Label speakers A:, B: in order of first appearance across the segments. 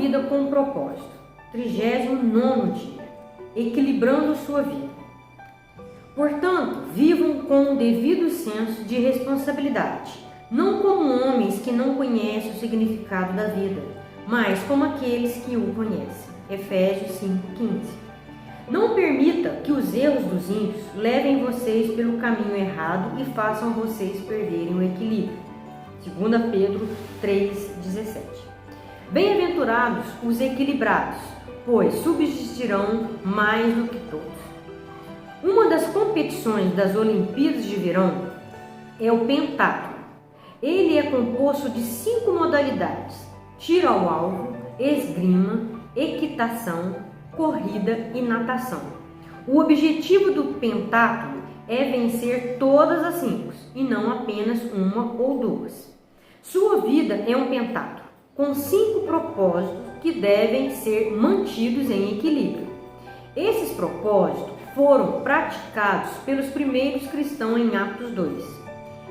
A: vida com propósito. 39º dia. Equilibrando sua vida. Portanto, vivam com o devido senso de responsabilidade, não como homens que não conhecem o significado da vida, mas como aqueles que o conhecem. Efésios 5:15. Não permita que os erros dos ímpios levem vocês pelo caminho errado e façam vocês perderem o equilíbrio. 2 Pedro 3:17. Bem-aventurados os equilibrados, pois subsistirão mais do que todos. Uma das competições das Olimpíadas de Verão é o pentatlo. Ele é composto de 5 modalidades: tiro ao alvo, esgrima, equitação, corrida e natação. O objetivo do pentatlo é vencer todas as 5 e não apenas uma ou 2. Sua vida é um pentatlo, com 5 propósitos que devem ser mantidos em equilíbrio. Esses propósitos foram praticados pelos primeiros cristãos em Atos 2,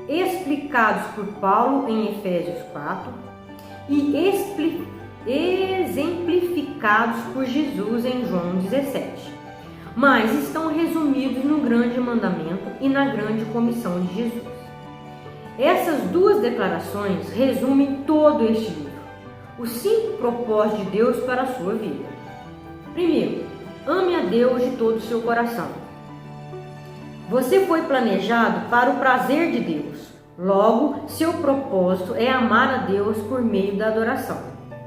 A: explicados por Paulo em Efésios 4 e exemplificados por Jesus em João 17, mas estão resumidos no grande mandamento e na grande comissão de Jesus. Essas 2 declarações resumem todo este livro, os 5 propósitos de Deus para a sua vida. Primeiro, ame a Deus de todo o seu coração. Você foi planejado para o prazer de Deus, logo, seu propósito é amar a Deus por meio da adoração.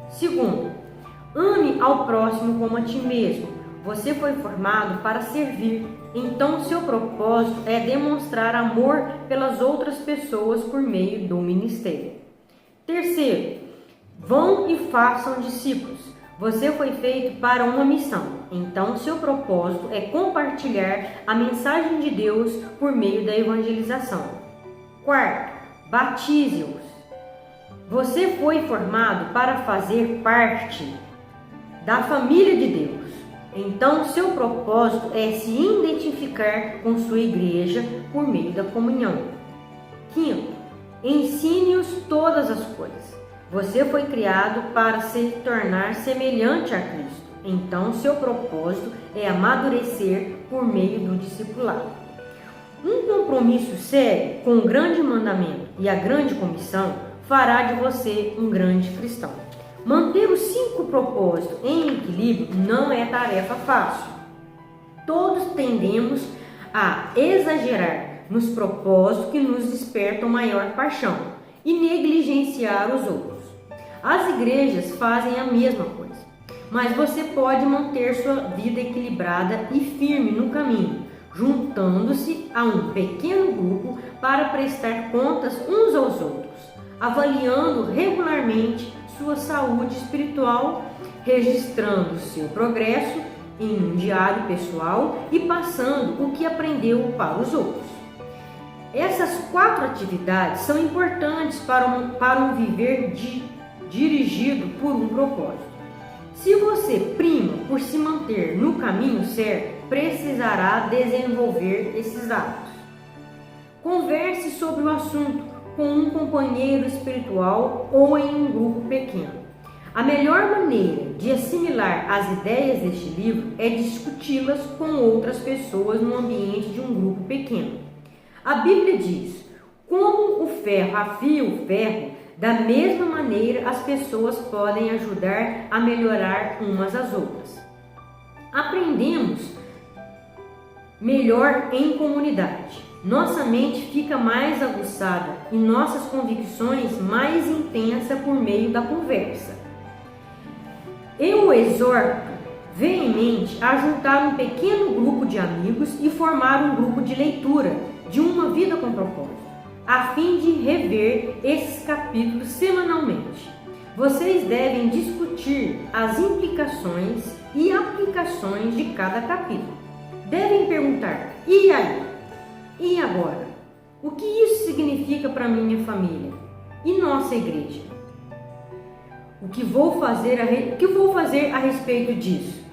A: Segundo, ame ao próximo como a ti mesmo. Você foi formado para servir, então seu propósito é demonstrar amor pelas outras pessoas por meio do ministério. Terceiro, vão e façam discípulos. Você foi feito para uma missão, então seu propósito é compartilhar a mensagem de Deus por meio da evangelização. Quarto, batize-os. Você foi formado para fazer parte da família de Deus. Então, seu propósito é se identificar com sua igreja por meio da comunhão. Quinto, ensine-os todas as coisas. Você foi criado para se tornar semelhante a Cristo. Então, seu propósito é amadurecer por meio do discipulado. Um compromisso sério com o grande mandamento e a grande comissão fará de você um grande cristão. Manter os 5 propósitos em equilíbrio não é tarefa fácil. Todos tendemos a exagerar nos propósitos que nos despertam maior paixão e negligenciar os outros. As igrejas fazem a mesma coisa, mas você pode manter sua vida equilibrada e firme no caminho, juntando-se a um pequeno grupo para prestar contas uns aos outros, avaliando regularmente sua saúde espiritual, registrando seu progresso em um diário pessoal e passando o que aprendeu para os outros. Essas 4 atividades são importantes para um viver dirigido por um propósito. Se você prima por se manter no caminho certo, precisará desenvolver esses hábitos. Converse sobre o assunto com um companheiro espiritual ou em um grupo pequeno. A melhor maneira de assimilar as ideias deste livro é discuti-las com outras pessoas no ambiente de um grupo pequeno. A Bíblia diz: como o ferro afia o ferro, da mesma maneira as pessoas podem ajudar a melhorar umas às outras. Aprendemos melhor em comunidade. Nossa mente fica mais aguçada e nossas convicções mais intensas por meio da conversa. Eu o exorto veemente a juntar um pequeno grupo de amigos e formar um grupo de leitura de uma vida com propósito, a fim de rever esses capítulos semanalmente. Vocês devem discutir as implicações e aplicações de cada capítulo. Devem perguntar: e aí? E agora? O que isso significa para minha família e nossa igreja? O que vou fazer a respeito disso?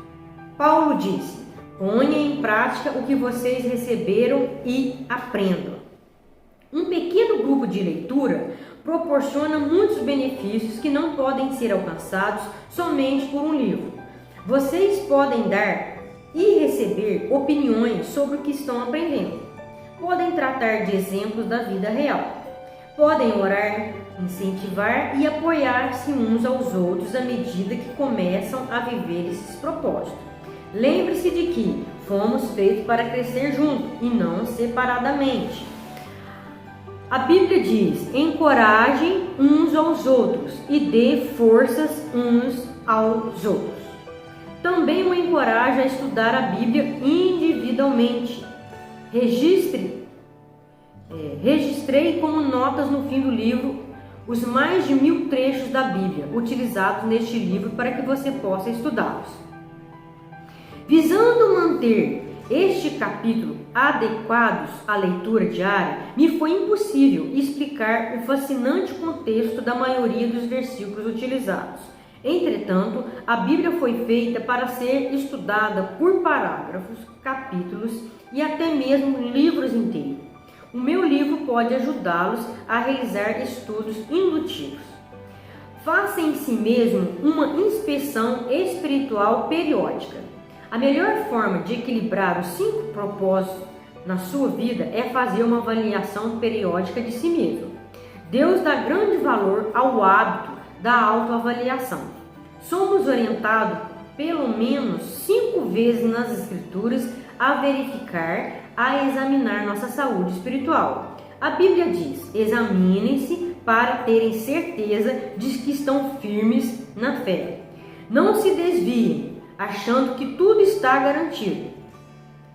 A: Paulo disse: ponha em prática o que vocês receberam e aprendam. Um pequeno grupo de leitura proporciona muitos benefícios que não podem ser alcançados somente por um livro. Vocês podem dar e receber opiniões sobre o que estão aprendendo. Podem tratar de exemplos da vida real. Podem orar, incentivar e apoiar-se uns aos outros à medida que começam a viver esses propósitos. Lembre-se de que fomos feitos para crescer juntos e não separadamente. A Bíblia diz: encorajem uns aos outros e dê forças uns aos outros. Também o encoraja a estudar a Bíblia individualmente. Registrei como notas no fim do livro os mais de 1000 trechos da Bíblia utilizados neste livro para que você possa estudá-los. Visando manter este capítulo adequados à leitura diária, me foi impossível explicar o fascinante contexto da maioria dos versículos utilizados. Entretanto, a Bíblia foi feita para ser estudada por parágrafos, capítulos e até mesmo livros inteiros. O meu livro pode ajudá-los a realizar estudos indutivos. Faça em si mesmo uma inspeção espiritual periódica. A melhor forma de equilibrar os 5 propósitos na sua vida é fazer uma avaliação periódica de si mesmo. Deus dá grande valor ao hábito da autoavaliação. Somos orientados pelo menos 5 vezes nas Escrituras a verificar, a examinar nossa saúde espiritual. A Bíblia diz: examinem-se para terem certeza de que estão firmes na fé. Não se desviem, achando que tudo está garantido.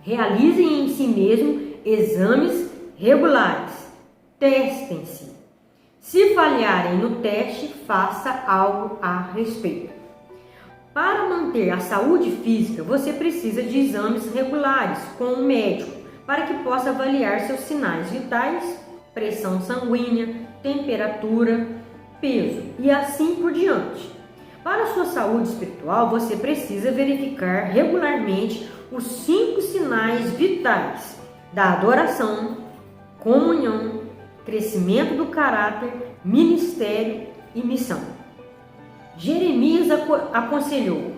A: Realizem em si mesmo exames regulares. Testem-se. Se falharem no teste, faça algo a respeito. Para manter a saúde física, você precisa de exames regulares com um médico para que possa avaliar seus sinais vitais, pressão sanguínea, temperatura, peso e assim por diante. Para a sua saúde espiritual, você precisa verificar regularmente os 5 sinais vitais da adoração, comunhão, crescimento do caráter, ministério e missão. Jeremias aconselhou: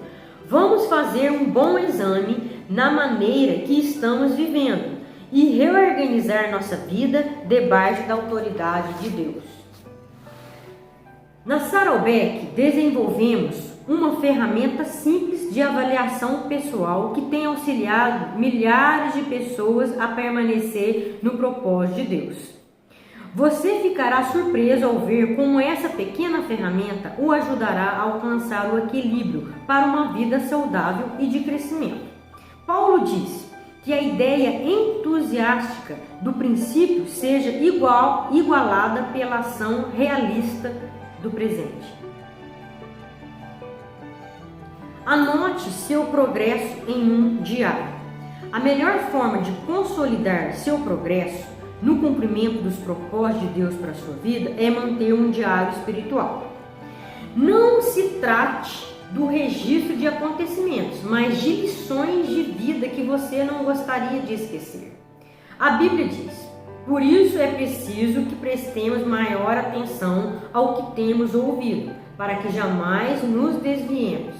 A: vamos fazer um bom exame na maneira que estamos vivendo e reorganizar nossa vida debaixo da autoridade de Deus. Na Saddleback desenvolvemos uma ferramenta simples de avaliação pessoal que tem auxiliado milhares de pessoas a permanecer no propósito de Deus. Você ficará surpreso ao ver como essa pequena ferramenta o ajudará a alcançar o equilíbrio para uma vida saudável e de crescimento. Paulo diz que a ideia entusiástica do princípio seja igualada pela ação realista do presente. Anote seu progresso em um diário. A melhor forma de consolidar seu progresso no cumprimento dos propósitos de Deus para a sua vida é manter um diário espiritual. Não se trate do registro de acontecimentos, mas de lições de vida que você não gostaria de esquecer. A Bíblia diz: por isso é preciso que prestemos maior atenção ao que temos ouvido, para que jamais nos desviemos.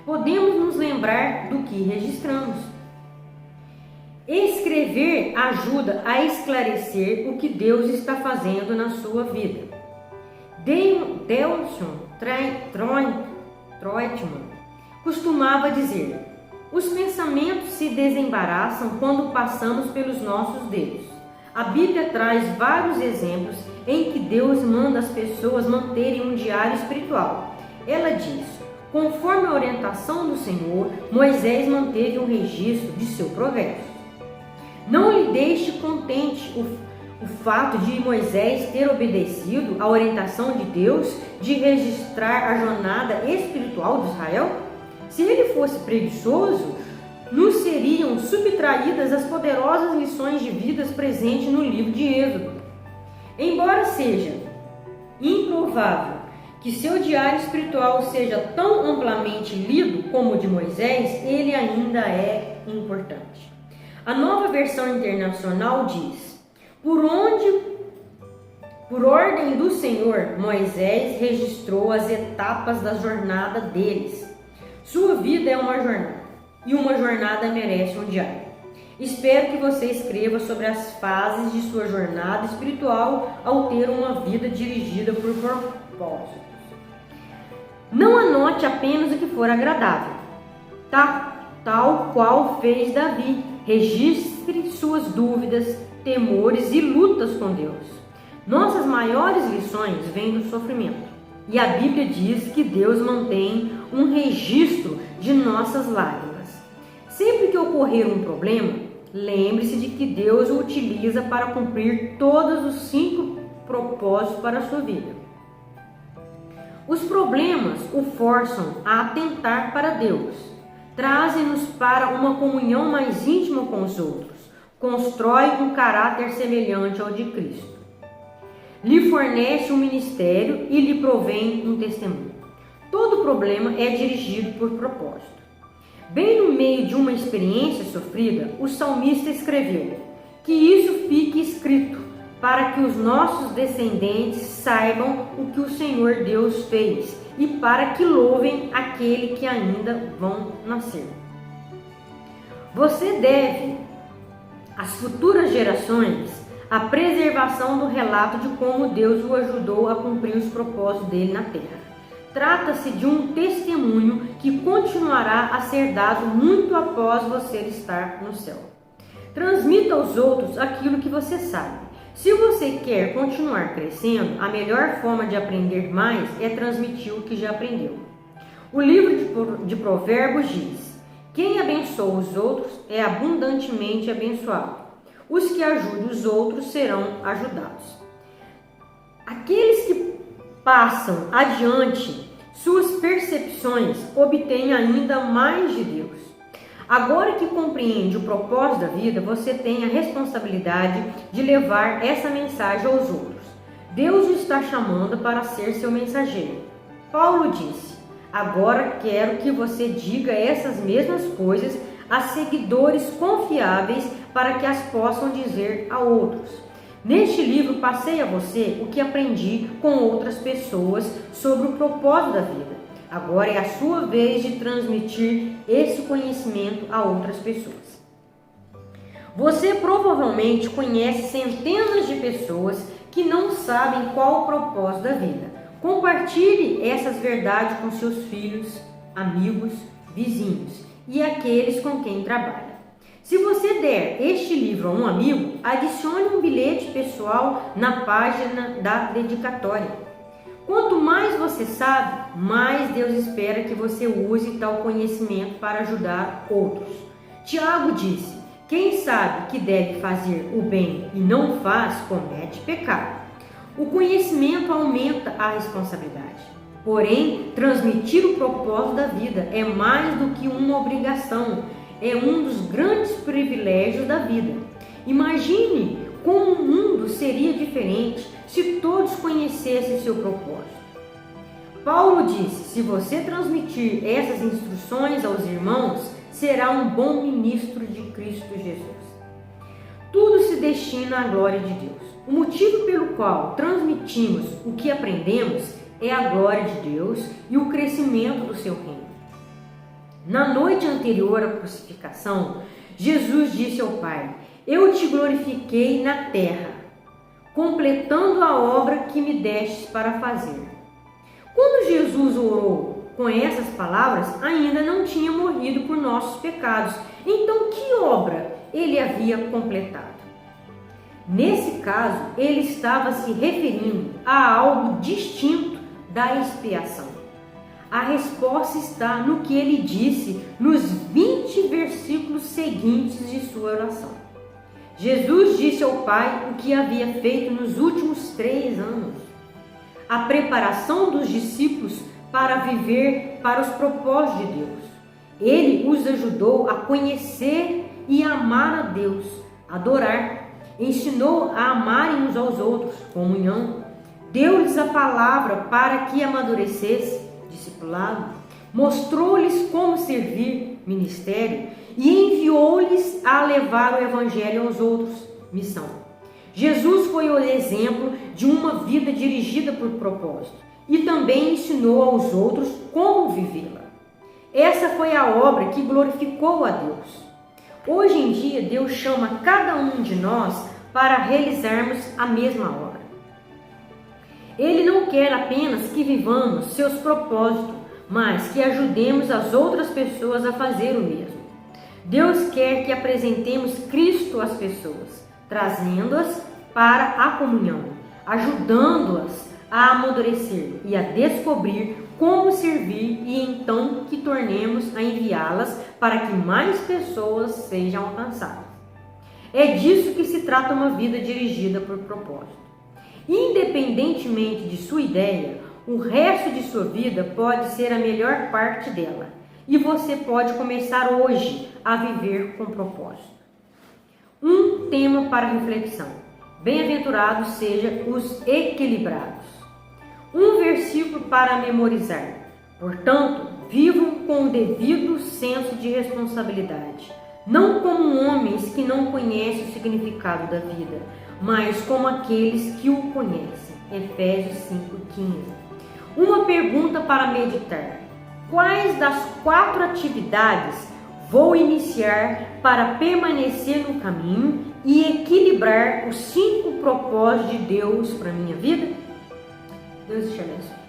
A: Podemos nos lembrar do que registramos. Escrever ajuda a esclarecer o que Deus está fazendo na sua vida. Delson Troitman costumava dizer: os pensamentos se desembaraçam quando passamos pelos nossos dedos. A Bíblia traz vários exemplos em que Deus manda as pessoas manterem um diário espiritual. Ela diz: conforme a orientação do Senhor, Moisés manteve um registro de seu progresso. Não lhe deixe contente o fato de Moisés ter obedecido à orientação de Deus de registrar a jornada espiritual de Israel. Se ele fosse preguiçoso, nos seriam subtraídas as poderosas lições de vida presentes no livro de Êxodo. Embora seja improvável que seu diário espiritual seja tão amplamente lido como o de Moisés, ele ainda é importante. A Nova Versão Internacional diz: por onde Por ordem do Senhor, Moisés registrou as etapas da jornada deles. Sua vida é uma jornada, e uma jornada merece um diário. Espero que você escreva sobre as fases de sua jornada espiritual ao ter uma vida dirigida por propósitos. Não anote apenas o que for agradável, tal qual fez Davi. Registre suas dúvidas, temores e lutas com Deus. Nossas maiores lições vêm do sofrimento. E a Bíblia diz que Deus mantém um registro de nossas lágrimas. Sempre que ocorrer um problema, lembre-se de que Deus o utiliza para cumprir todos os 5 propósitos para a sua vida. Os problemas o forçam a atentar para Deus, trazem-nos para uma comunhão mais íntima com os outros, constrói um caráter semelhante ao de Cristo, lhe fornece um ministério e lhe provém um testemunho. Todo problema é dirigido por propósito. Bem no meio de uma experiência sofrida, o salmista escreveu: que isso fique escrito, para que os nossos descendentes saibam o que o Senhor Deus fez e para que louvem aquele que ainda vão nascer. Você deve às futuras gerações a preservação do relato de como Deus o ajudou a cumprir os propósitos dele na terra. Trata-se de um testemunho que continuará a ser dado muito após você estar no céu. Transmita aos outros aquilo que você sabe. Se você quer continuar crescendo, a melhor forma de aprender mais é transmitir o que já aprendeu. O livro de Provérbios diz: quem abençoa os outros é abundantemente abençoado. Os que ajudam os outros serão ajudados. Aqueles que passam adiante suas percepções obtêm ainda mais de Deus. Agora que compreende o propósito da vida, você tem a responsabilidade de levar essa mensagem aos outros. Deus o está chamando para ser seu mensageiro. Paulo disse: agora quero que você diga essas mesmas coisas a seguidores confiáveis para que as possam dizer a outros. Neste livro passei a você o que aprendi com outras pessoas sobre o propósito da vida. Agora é a sua vez de transmitir esse conhecimento a outras pessoas. Você provavelmente conhece centenas de pessoas que não sabem qual o propósito da vida. Compartilhe essas verdades com seus filhos, amigos, vizinhos e aqueles com quem trabalha. Se você der este livro a um amigo, adicione um bilhete pessoal na página da dedicatória. Quanto mais você sabe, mais Deus espera que você use tal conhecimento para ajudar outros. Tiago disse: quem sabe que deve fazer o bem e não faz, comete pecado. O conhecimento aumenta a responsabilidade. Porém, transmitir o propósito da vida é mais do que uma obrigação. É um dos grandes privilégios da vida. Imagine como o mundo seria diferente se todos conhecessem seu propósito. Paulo disse: se você transmitir essas instruções aos irmãos, será um bom ministro de Cristo Jesus. Tudo se destina à glória de Deus. O motivo pelo qual transmitimos o que aprendemos é a glória de Deus e o crescimento do seu reino. Na noite anterior à crucificação, Jesus disse ao Pai: eu te glorifiquei na terra, completando a obra que me destes para fazer. Quando Jesus orou com essas palavras, ainda não tinha morrido por nossos pecados. Então, que obra ele havia completado? Nesse caso, ele estava se referindo a algo distinto da expiação. A resposta está no que ele disse nos 20 versículos seguintes de sua oração. Jesus disse ao Pai o que havia feito nos últimos 3 anos. A preparação dos discípulos para viver para os propósitos de Deus. Ele os ajudou a conhecer e amar a Deus, adorar. Ensinou a amarem uns aos outros, comunhão. Deu-lhes a palavra para que amadurecesse, discipulado, mostrou-lhes como servir, ministério, e enviou-lhes a levar o evangelho aos outros, missão. Jesus foi o exemplo de uma vida dirigida por propósito e também ensinou aos outros como vivê-la. Essa foi a obra que glorificou a Deus. Hoje em dia, Deus chama cada um de nós para realizarmos a mesma obra. Ele não quer apenas que vivamos seus propósitos, mas que ajudemos as outras pessoas a fazer o mesmo. Deus quer que apresentemos Cristo às pessoas, trazendo-as para a comunhão, ajudando-as a amadurecer e a descobrir como servir e então que tornemos a enviá-las para que mais pessoas sejam alcançadas. É disso que se trata uma vida dirigida por propósito. Independentemente de sua ideia, o resto de sua vida pode ser a melhor parte dela e você pode começar hoje a viver com propósito. Um tema para reflexão: bem-aventurados sejam os equilibrados. Um versículo para memorizar: portanto, vivam com o devido senso de responsabilidade, não como homens que não conhecem o significado da vida, mas como aqueles que o conhecem. Efésios 5:15. Uma pergunta para meditar: quais das 4 atividades vou iniciar para permanecer no caminho e equilibrar os 5 propósitos de Deus para a minha vida? Deus te abençoe.